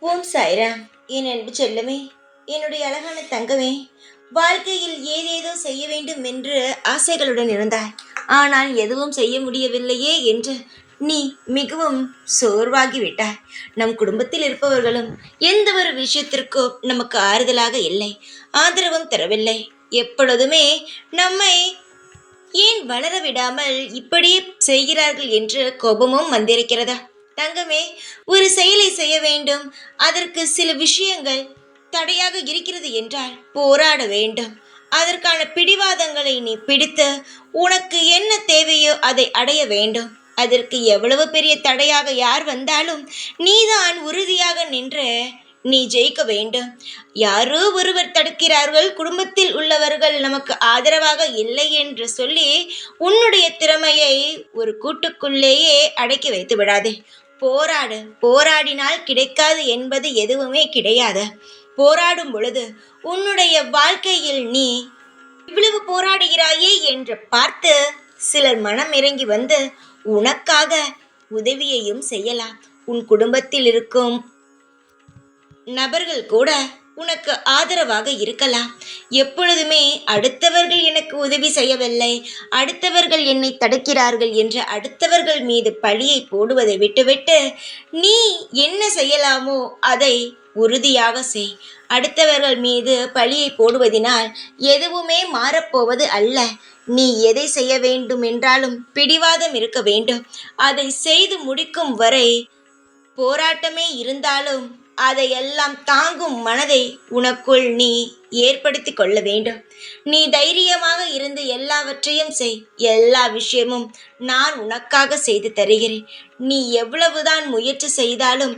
ஓம் சாய்ராம். என் அன்பு செல்லமே, என்னுடைய அழகான தங்கமே, வாழ்க்கையில் ஏதேதோ செய்ய வேண்டும் என்று ஆசைகளுடன் இருந்தாய். ஆனால் எதுவும் செய்ய முடியவில்லையே என்று நீ மிகவும் சோர்வாகி விட்டாய். நம் குடும்பத்தில் இருப்பவர்களும் எந்த ஒரு விஷயத்திற்கும் நமக்கு ஆறுதலாக இல்லை, ஆதரவும் தரவில்லை. எப்பொழுதுமே நம்மை ஏன் வளர விடாமல் இப்படியே செய்கிறார்கள் என்று கோபமும் வந்திருக்கிறதா? தங்கமே, ஒரு செயலை செய்ய வேண்டும், அதற்கு சில விஷயங்கள் தடையாக இருக்கிறது என்றால் போராட வேண்டும். அதற்கான பிடிவாதங்களை நீ பிடித்து உனக்கு என்ன தேவையோ அதை அடைய வேண்டும். அதற்கு எவ்வளவு பெரிய தடையாக யார் வந்தாலும் நீதான் உறுதியாக நின்று நீ ஜெயிக்க வேண்டும். யாரோ ஒருவர் தடுக்கிறார்கள், குடும்பத்தில் உள்ளவர்கள் நமக்கு ஆதரவாக இல்லை என்று சொல்லி உன்னுடைய திறமையை ஒரு கூட்டுக்குள்ளேயே அடக்கி வைத்து விடாதே. போராடு. போராடினால் கிடைக்காது என்பது எதுவுமே கிடையாது. போராடும் பொழுது உன்னுடைய வாழ்க்கையில் நீ இவ்வளவு போராடுகிறாயே என்று பார்த்து சிலர் மனம் இறங்கி வந்து உனக்காக உதவியையும் செய்யலாம். உன் குடும்பத்தில் இருக்கும் நபர்கள் கூட உனக்கு ஆதரவாக இருக்கலாம். எப்பொழுதுமே அடுத்தவர்கள் எனக்கு உதவி செய்யவில்லை, அடுத்தவர்கள் என்னை தடுக்கிறார்கள் என்று அடுத்தவர்கள் மீது பழியை போடுவதை விட்டுவிட்டு நீ என்ன செய்யலாமோ அதை உறுதியாக செய். அடுத்தவர்கள் மீது பழியை போடுவதினால் எதுவுமே மாறப்போவது அல்ல. நீ எதை செய்ய வேண்டும் என்றாலும் பிடிவாதம் இருக்க வேண்டும். அதை செய்து முடிக்கும் வரை போராட்டமே இருந்தாலும் அதையெல்லாம் தாங்கும் மனதை உனக்குள் நீ ஏற்படுத்தி கொள்ள வேண்டும். நீ தைரியமாக இருந்து எல்லாவற்றையும் செய். எல்லா விஷயமும் நான் உனக்காக செய்து தருகிறேன். நீ எவ்வளவுதான் முயற்சி செய்தாலும்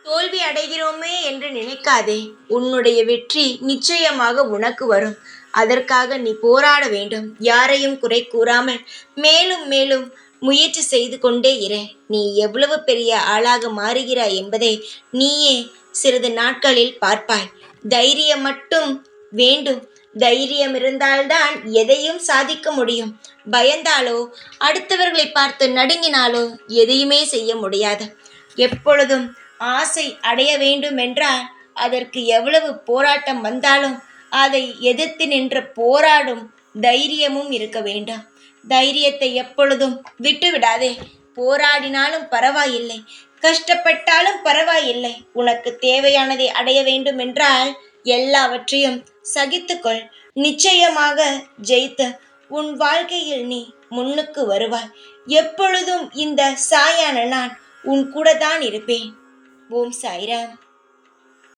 தோல்வி அடைகிறோமே என்று நினைக்காதே. உன்னுடைய வெற்றி நிச்சயமாக உனக்கு வரும். அதற்காக நீ போராட வேண்டும். யாரையும் குறை கூறாமல் மேலும் மேலும் முயற்சி செய்து கொண்டே இரு. நீ எவ்வளவு பெரிய ஆளாக மாறுகிறாய் என்பதை நீயே சிறிது நாட்களில் பார்ப்பாய். தைரியம் மட்டும் வேண்டும். தைரியம் இருந்தால்தான் எதையும் சாதிக்க முடியும். பயந்தாலோ அடுத்தவர்களை பார்த்து நடுங்கினாலோ எதையுமே செய்ய முடியாது. எப்பொழுதும் ஆசை அடைய வேண்டும் என்றால் அதற்கு எவ்வளவு போராட்டம் வந்தாலும் அதை எதிர்த்து நின்று போராடும் தைரியமும் இருக்க வேண்டும். தைரியத்தை எப்பொழுதும் விட்டுவிடாதே. போராடினாலும் பரவாயில்லை, கஷ்டப்பட்டாலும் பரவாயில்லை. உனக்கு தேவையானதை அடைய வேண்டும் என்றால் எல்லாவற்றையும் சகித்துக்கொள். நிச்சயமாக ஜெயித்து உன் வாழ்க்கையில் நீ முன்னுக்கு வருவாய். எப்பொழுதும் இந்த சாயான நான் உன் கூட தான் இருப்பேன். ஓம் சாய்ராம்.